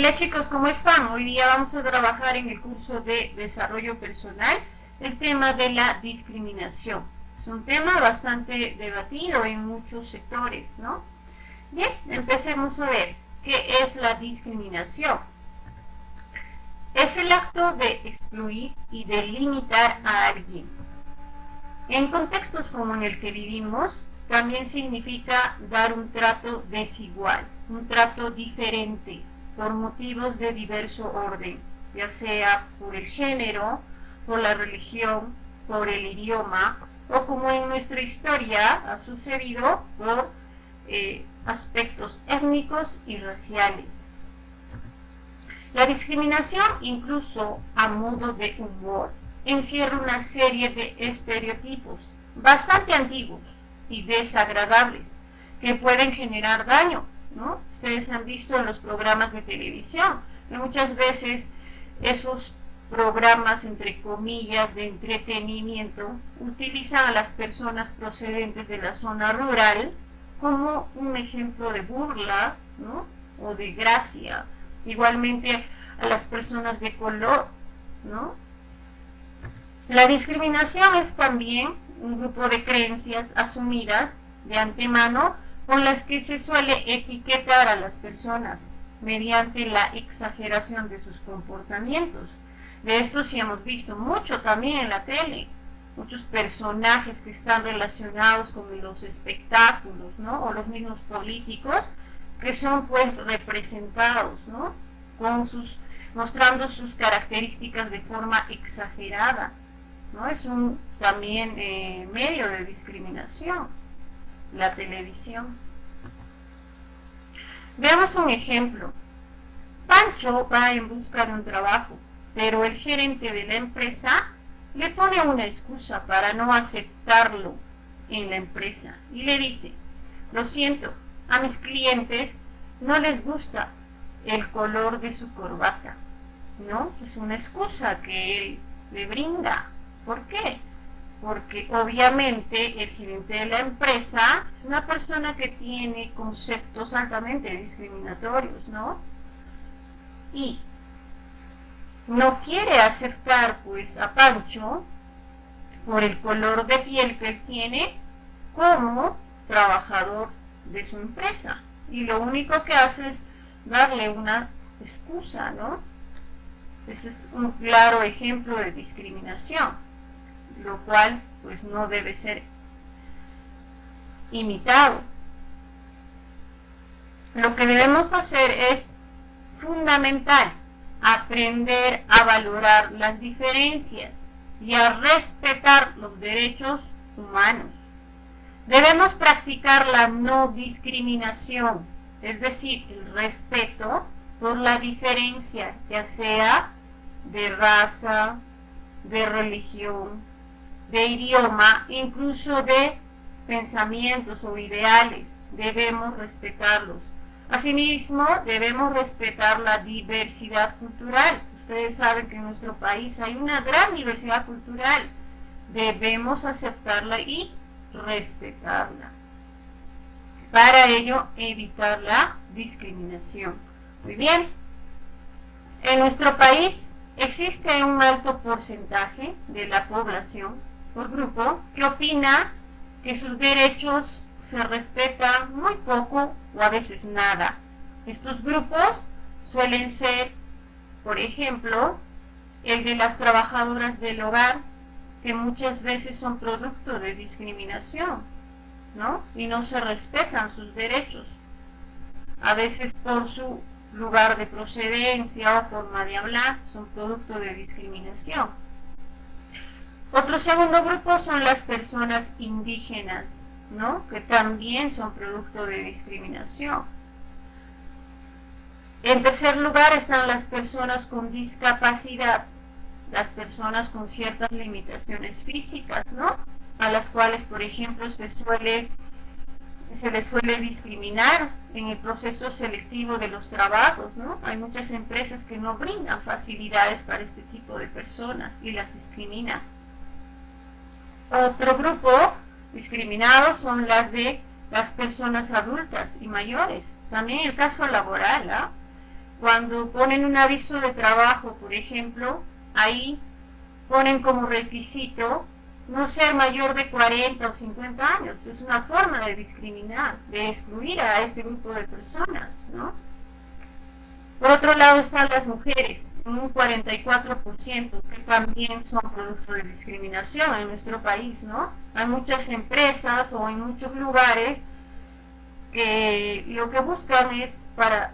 Hola chicos, ¿cómo están? Hoy día vamos a trabajar en el curso de desarrollo personal el tema de la discriminación. Es un tema bastante debatido en muchos sectores, ¿no? Bien, empecemos a ver qué es la discriminación. Es el acto de excluir y de limitar a alguien. En contextos como en el que vivimos, también significa dar un trato desigual, un trato diferente, por motivos de diverso orden, ya sea por el género, por la religión, por el idioma, o como en nuestra historia ha sucedido por aspectos étnicos y raciales. La discriminación, incluso a modo de humor, encierra una serie de estereotipos bastante antiguos y desagradables que pueden generar daño, ¿no? Ustedes han visto en los programas de televisión que muchas veces esos programas, entre comillas, de entretenimiento utilizan a las personas procedentes de la zona rural como un ejemplo de burla, ¿no? O de gracia. Igualmente a las personas de color, ¿no? La discriminación es también un grupo de creencias asumidas de antemano con las que se suele etiquetar a las personas mediante la exageración de sus comportamientos. De esto sí hemos visto mucho también en la tele, muchos personajes que están relacionados con los espectáculos, ¿no? O los mismos políticos que son pues representados, ¿no? Mostrando sus características de forma exagerada, ¿no? Es un también medio de discriminación, la televisión. Veamos un ejemplo. Pancho va en busca de un trabajo, pero el gerente de la empresa le pone una excusa para no aceptarlo en la empresa y le dice: lo siento, a mis clientes no les gusta el color de su corbata, ¿no? Es una excusa que él le brinda. ¿Por qué? Porque obviamente el gerente de la empresa es una persona que tiene conceptos altamente discriminatorios, ¿no? Y no quiere aceptar pues a Pancho por el color de piel que él tiene como trabajador de su empresa. Y lo único que hace es darle una excusa, ¿no? Ese es un claro ejemplo de discriminación, lo cual pues no debe ser imitado. Lo que debemos hacer es fundamental aprender a valorar las diferencias y a respetar los derechos humanos. Debemos practicar la no discriminación, es decir, el respeto por la diferencia, ya sea de raza, de religión, de idioma, incluso de pensamientos o ideales. Debemos respetarlos. Asimismo, debemos respetar la diversidad cultural. Ustedes saben que en nuestro país hay una gran diversidad cultural. Debemos aceptarla y respetarla. Para ello, evitar la discriminación. Muy bien. En nuestro país existe un alto porcentaje de la población por grupo que opina que sus derechos se respetan muy poco o a veces nada. Estos grupos suelen ser, por ejemplo, el de las trabajadoras del hogar, que muchas veces son producto de discriminación, ¿no? Y no se respetan sus derechos, a veces por su lugar de procedencia o forma de hablar, son producto de discriminación. Otro segundo grupo son las personas indígenas, ¿no? Que también son producto de discriminación. En tercer lugar están las personas con discapacidad, las personas con ciertas limitaciones físicas, ¿no? A las cuales, por ejemplo, se les suele discriminar en el proceso selectivo de los trabajos, ¿no? Hay muchas empresas que no brindan facilidades para este tipo de personas y las discriminan. Otro grupo discriminado son las personas adultas y mayores. También el caso laboral, ¿eh? cuando ponen un aviso de trabajo, por ejemplo, ahí ponen como requisito no ser mayor de 40 o 50 años. Es una forma de discriminar, de excluir a este grupo de personas, ¿no? Por otro lado están las mujeres, un 44%, que también son producto de discriminación en nuestro país, ¿no? Hay muchas empresas o en muchos lugares que lo que buscan es para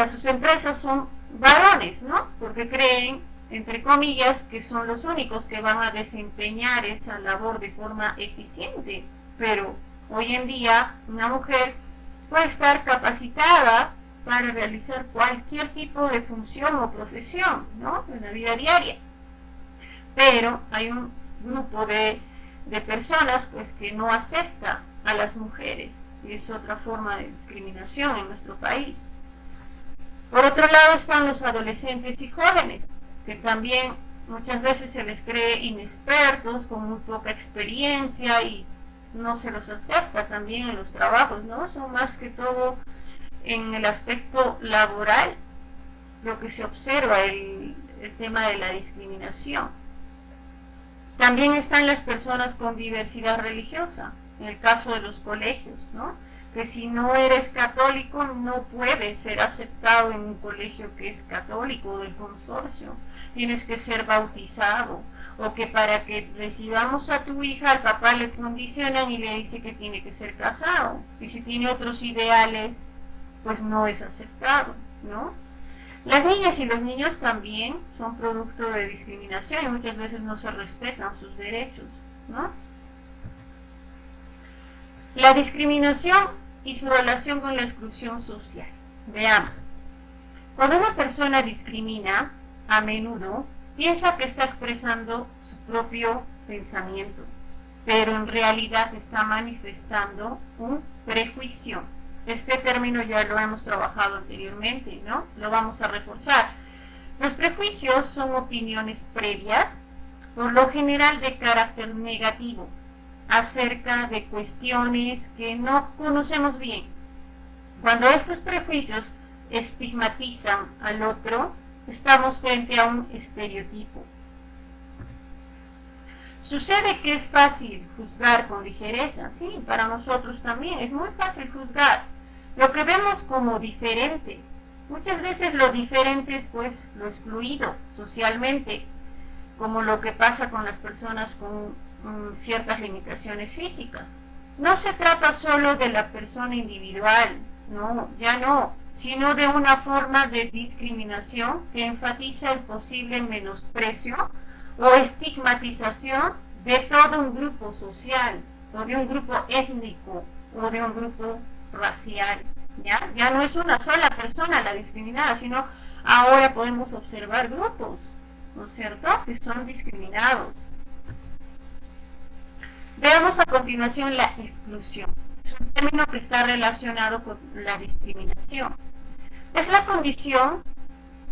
sus empresas son varones, ¿no? Porque creen, entre comillas, que son los únicos que van a desempeñar esa labor de forma eficiente. Pero hoy en día una mujer puede estar capacitada para realizar cualquier tipo de función o profesión, ¿no? En la vida diaria. Pero hay un grupo de personas pues que no acepta a las mujeres, y es otra forma de discriminación en nuestro país. Por otro lado están los adolescentes y jóvenes, que también muchas veces se les cree inexpertos, con muy poca experiencia, y no se los acepta también en los trabajos, ¿no? Son más que todo en el aspecto laboral lo que se observa el tema de la discriminación. También están las personas con diversidad religiosa, en el caso de los colegios, ¿no? Que si no eres católico no puedes ser aceptado en un colegio que es católico del consorcio, tienes que ser bautizado, o que para que recibamos a tu hija al papá le condicionan y le dice que tiene que ser casado, y si tiene otros ideales pues no es aceptado, ¿no? Las niñas y los niños también son producto de discriminación y muchas veces no se respetan sus derechos, ¿no? La discriminación y su relación con la exclusión social. Veamos. Cuando una persona discrimina, a menudo piensa que está expresando su propio pensamiento, pero en realidad está manifestando un prejuicio. Este término ya lo hemos trabajado anteriormente, ¿no? Lo vamos a reforzar. Los prejuicios son opiniones previas, por lo general de carácter negativo, acerca de cuestiones que no conocemos bien. Cuando estos prejuicios estigmatizan al otro, estamos frente a un estereotipo. Sucede que es fácil juzgar con ligereza, sí, para nosotros también es muy fácil juzgar lo que vemos como diferente. Muchas veces lo diferente es pues lo excluido socialmente, como lo que pasa con las personas con ciertas limitaciones físicas. No se trata solo de la persona individual, no, ya no, sino de una forma de discriminación que enfatiza el posible menosprecio o estigmatización de todo un grupo social, o de un grupo étnico, o de un grupo racial. Ya no es una sola persona la discriminada, sino ahora podemos observar grupos, ¿no es cierto?, que son discriminados. Veamos a continuación la exclusión. Es un término que está relacionado con la discriminación. Es la condición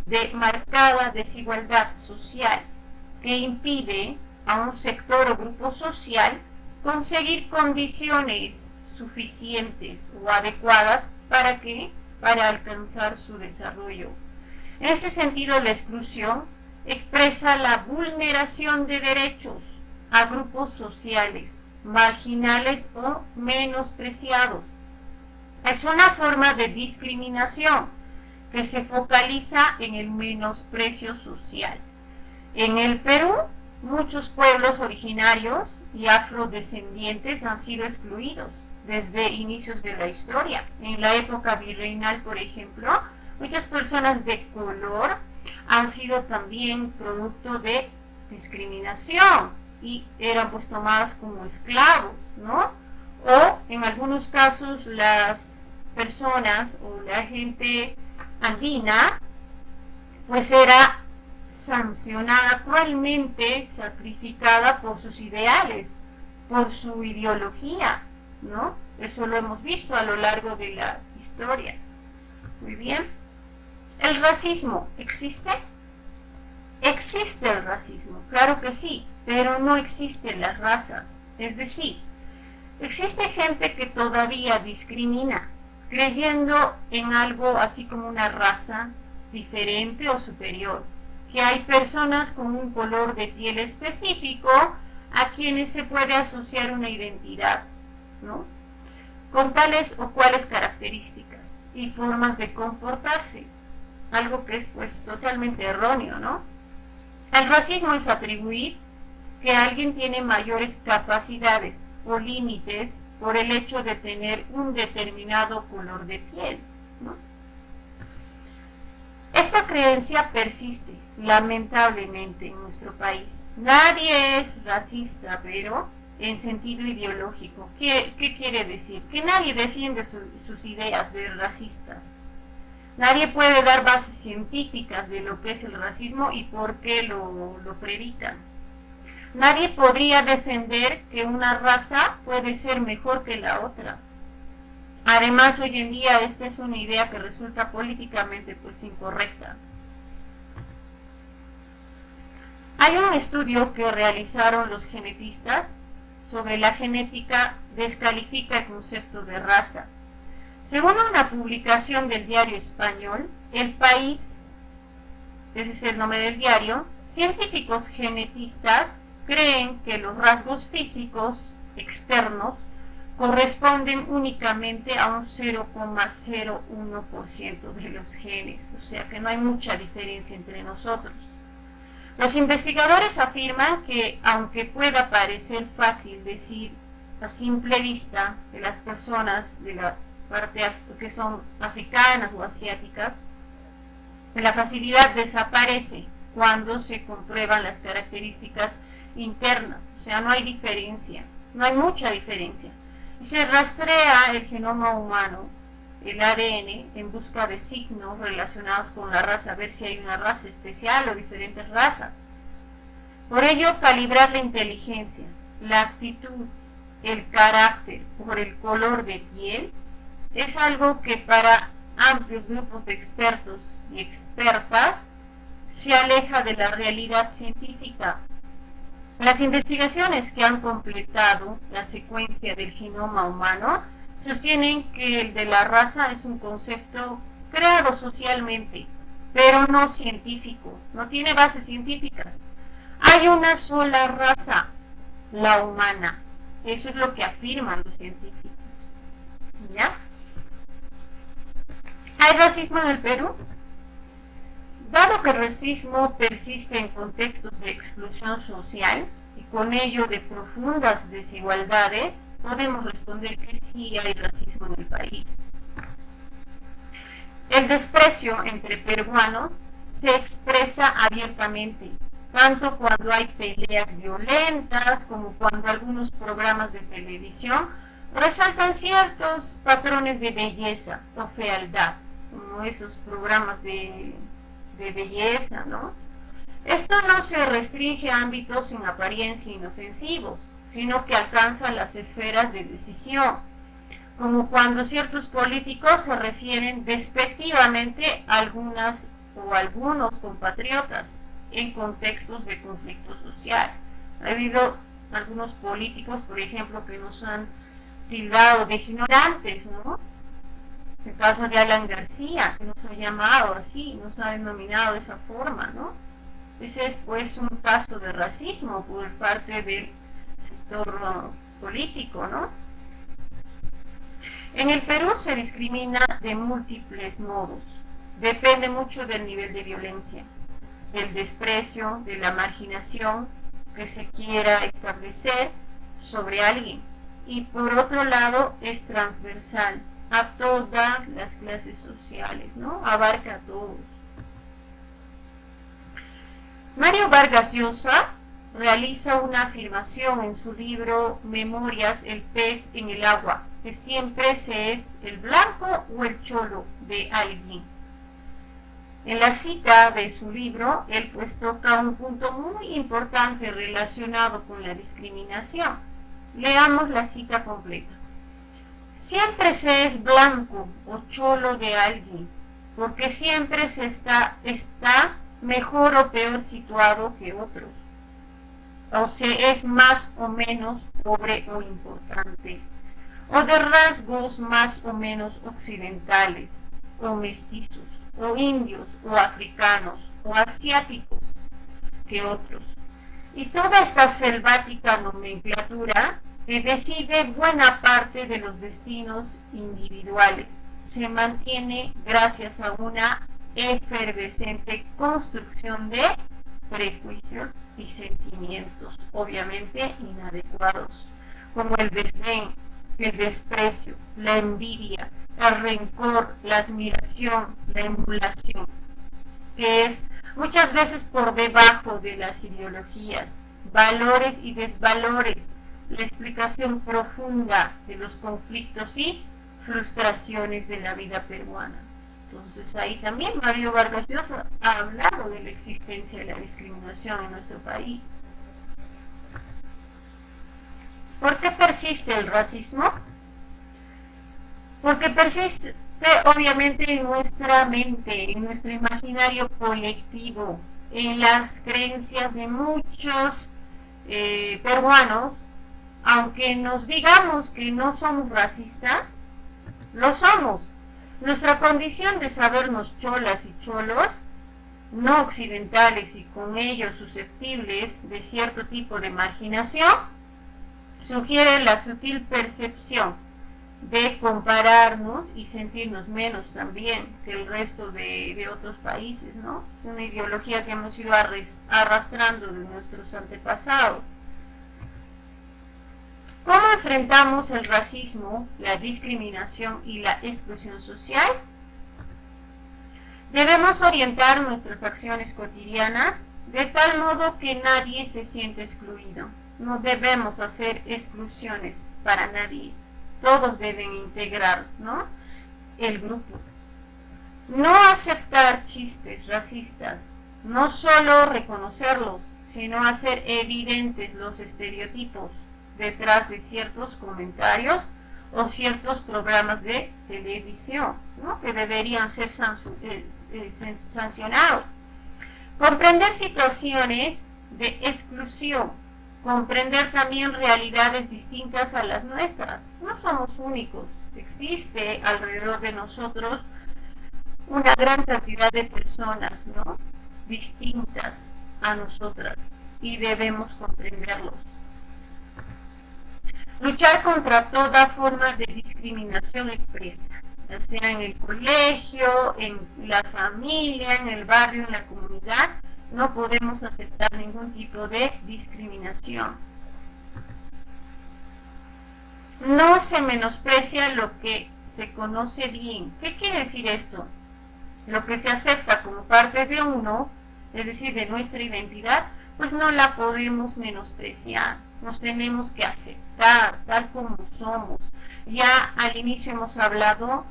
de marcada desigualdad social que impide a un sector o grupo social conseguir condiciones suficientes o adecuadas para alcanzar su desarrollo. En este sentido, la exclusión expresa la vulneración de derechos a grupos sociales, marginales o menospreciados. Es una forma de discriminación que se focaliza en el menosprecio social. En el Perú, muchos pueblos originarios y afrodescendientes han sido excluidos desde inicios de la historia. En la época virreinal, por ejemplo, muchas personas de color han sido también producto de discriminación y eran pues tomadas como esclavos, ¿no? O en algunos casos las personas o la gente andina pues era sancionada cruelmente, sacrificada por sus ideales, por su ideología, ¿no? Eso lo hemos visto a lo largo de la historia. Muy bien. ¿El racismo existe? Existe el racismo, claro que sí, pero no existen las razas. Es decir, existe gente que todavía discrimina creyendo en algo así como una raza diferente o superior, que hay personas con un color de piel específico a quienes se puede asociar una identidad, ¿no? Con tales o cuales características y formas de comportarse, algo que es pues totalmente erróneo, ¿no? El racismo es atribuir que alguien tiene mayores capacidades o límites por el hecho de tener un determinado color de piel, ¿no? Esta creencia persiste, lamentablemente, en nuestro país. Nadie es racista, pero en sentido ideológico. ¿Qué quiere decir? Que nadie defiende sus ideas de racistas. Nadie puede dar bases científicas de lo que es el racismo y por qué lo predican. Nadie podría defender que una raza puede ser mejor que la otra. Además, hoy en día esta es una idea que resulta políticamente pues incorrecta. Hay un estudio que realizaron los genetistas sobre la genética descalifica el concepto de raza. Según una publicación del diario español, El País, ese es el nombre del diario, científicos genetistas creen que los rasgos físicos externos corresponden únicamente a un 0,01% de los genes, o sea que no hay mucha diferencia entre nosotros. Los investigadores afirman que, aunque pueda parecer fácil decir a simple vista que las personas de la parte que son africanas o asiáticas, la facilidad desaparece cuando se comprueban las características internas, o sea, no hay diferencia, no hay mucha diferencia. Y se rastrea el genoma humano, el ADN, en busca de signos relacionados con la raza, a ver si hay una raza especial o diferentes razas. Por ello, calibrar la inteligencia, la actitud, el carácter por el color de piel es algo que para amplios grupos de expertos y expertas se aleja de la realidad científica. Las investigaciones que han completado la secuencia del genoma humano sostienen que el de la raza es un concepto creado socialmente, pero no científico, no tiene bases científicas. Hay una sola raza, la humana. Eso es lo que afirman los científicos. ¿Ya? ¿Hay racismo en el Perú? Dado que el racismo persiste en contextos de exclusión social y con ello de profundas desigualdades, podemos responder que sí hay racismo en el país. El desprecio entre peruanos se expresa abiertamente, tanto cuando hay peleas violentas como cuando algunos programas de televisión resaltan ciertos patrones de belleza o fealdad, como esos programas de belleza, ¿no? Esto no se restringe a ámbitos en apariencia inofensivos, sino que alcanza las esferas de decisión, como cuando ciertos políticos se refieren despectivamente a algunas o algunos compatriotas en contextos de conflicto social. Ha habido algunos políticos, por ejemplo, que nos han tildado de ignorantes, ¿no? El caso de Alan García, que nos ha llamado así, nos ha denominado de esa forma, ¿no? Ese es pues un caso de racismo por parte del sector político, ¿no? En el Perú se discrimina de múltiples modos. Depende mucho del nivel de violencia, del desprecio, de la marginación que se quiera establecer sobre alguien. Y por otro lado es transversal a todas las clases sociales, ¿no? Abarca a todos. Mario Vargas Llosa realiza una afirmación en su libro Memorias, el pez en el agua, que siempre se es el blanco o el cholo de alguien. En la cita de su libro, él pues toca un punto muy importante relacionado con la discriminación. Leamos la cita completa. Siempre se es blanco o cholo de alguien, porque siempre se está mejor o peor situado que otros, o se es más o menos pobre o importante. o de rasgos más o menos occidentales, o mestizos, o indios, o africanos, o asiáticos que otros. Y toda esta selvática nomenclatura decide buena parte de los destinos individuales. Se mantiene gracias a una efervescente construcción de prejuicios y sentimientos, obviamente inadecuados, como el desdén, el desprecio, la envidia, el rencor, la admiración, la emulación, que es muchas veces por debajo de las ideologías, valores y desvalores, la explicación profunda de los conflictos y frustraciones de la vida peruana. Entonces ahí también Mario Vargas Llosa ha hablado de la existencia de la discriminación en nuestro país. ¿Por qué persiste el racismo? Porque persiste obviamente en nuestra mente, en nuestro imaginario colectivo, en las creencias de muchos peruanos, aunque nos digamos que no somos racistas, lo somos. Nuestra condición de sabernos cholas y cholos, no occidentales y con ello susceptibles de cierto tipo de marginación, sugiere la sutil percepción de compararnos y sentirnos menos también que el resto de otros países, ¿no? Es una ideología que hemos ido arrastrando de nuestros antepasados. ¿Cómo enfrentamos el racismo, la discriminación y la exclusión social? Debemos orientar nuestras acciones cotidianas de tal modo que nadie se sienta excluido. No debemos hacer exclusiones para nadie. Todos deben integrar, ¿no?, el grupo. No aceptar chistes racistas, no solo reconocerlos, sino hacer evidentes los estereotipos detrás de ciertos comentarios o ciertos programas de televisión, ¿no?, que deberían ser sancionados. Comprender situaciones de exclusión, comprender también realidades distintas a las nuestras. No somos únicos, existe alrededor de nosotros una gran cantidad de personas, ¿no?, distintas a nosotras, y debemos comprenderlos. Luchar contra toda forma de discriminación expresa, ya sea en el colegio, en la familia, en el barrio, en la comunidad. No podemos aceptar ningún tipo de discriminación. No se menosprecia lo que se conoce bien. ¿Qué quiere decir esto? Lo que se acepta como parte de uno, es decir, de nuestra identidad, pues no la podemos menospreciar. Nos tenemos que aceptar tal como somos. Ya al inicio hemos hablado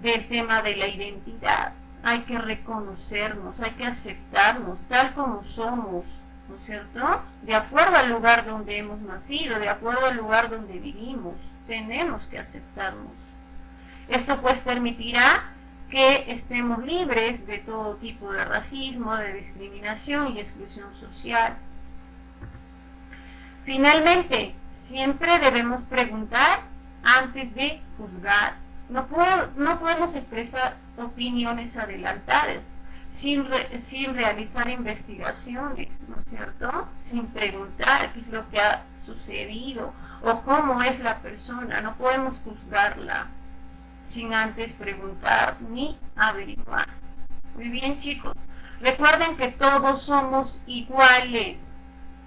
del tema de la identidad. Hay que reconocernos, hay que aceptarnos tal como somos, ¿no es cierto? De acuerdo al lugar donde hemos nacido, de acuerdo al lugar donde vivimos, tenemos que aceptarnos. Esto pues permitirá que estemos libres de todo tipo de racismo, de discriminación y exclusión social. Finalmente, siempre debemos preguntar antes de juzgar. No podemos expresar opiniones adelantadas sin realizar investigaciones, ¿no es cierto? Sin preguntar qué es lo que ha sucedido o cómo es la persona. No podemos juzgarla sin antes preguntar ni averiguar. Muy bien, chicos. Recuerden que todos somos iguales,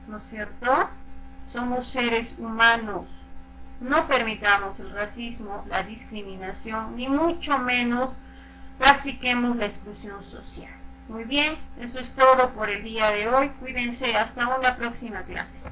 ¿no es cierto? Somos seres humanos. No permitamos el racismo, la discriminación, ni mucho menos practiquemos la exclusión social. Muy bien, eso es todo por el día de hoy. Cuídense, hasta una próxima clase.